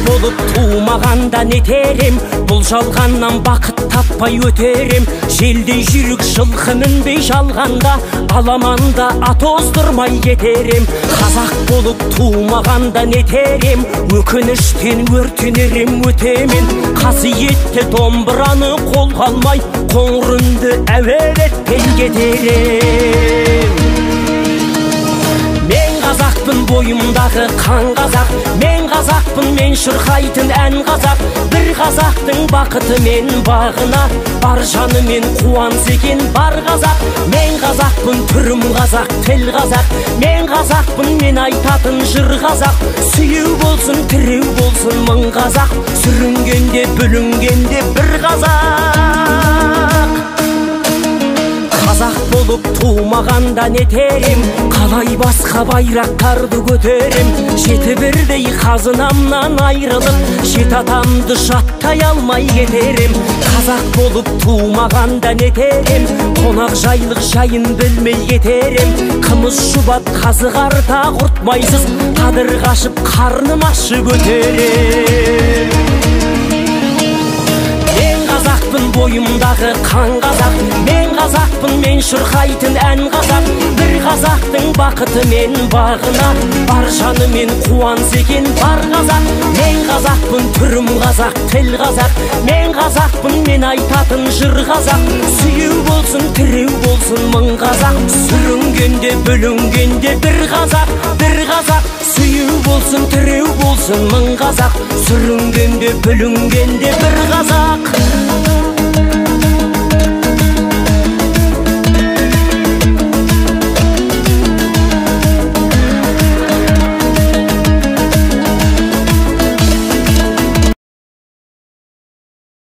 Болып туымағанда нетерем, бұл жалғаннан бақыт таппай өтерем. Желдей жүрік жылқы мінбей жалғанда, аламанда ат оздырмай кетерем. Қазақ болып туымағанда нетерем, өкініштен өртенерем өтемен. Қасиетті домбыраны қолға алмай, қоңыр үнді әуелетпен кетерем. Мен қазақпын, бойымдағы қан қазақ, мен қазақпын, мен шырқайтын ән қазақ. Бір қазақтың бақыты мен бағына, бар жанымен қуанса екен бар қазақ. Мен қазақпын, түрім қазақ, тіл қазақ, мен қазақпын, мен айтатын жыр қазақ. Сүйеу болсын, тіреу болсын мың қазақ, сүрінгенде бүлінгенде бір қазақ. Қазақ болып туымағанда нетерем, қалай басқа байрақтарды көтерем. Жеті бірдей қазынамнан айрылып, жеті атамды жаттай алмай кетерем. Қазақ болып туымағанда нетерем, қонақ жайлық жайын білмей кетерем. Қымыз шұбат қазы қарта құртмайсыз, қадыр қашып қарным ашып өтерем. Бойымдағы қан қазақ, мен қазақпын, мен шырқайтын ән қазақ. Бір қазақтың бақыты мен бағына, бар жанымен қуанса екен бар қазақ. Мен қазақпын, түрім қазақ, тіл қазақ, мен қазақпын, мен айтатын жыр қазақ. Сүйеу болсын, тіреу болсын мың қазақ, сүрінгенде бүлінгенде бір қазақ, бір қазақ. Сүйеу болсын, тіреу болсын мың қазақ, сүрінгенде бүлінгенде бір қазақ.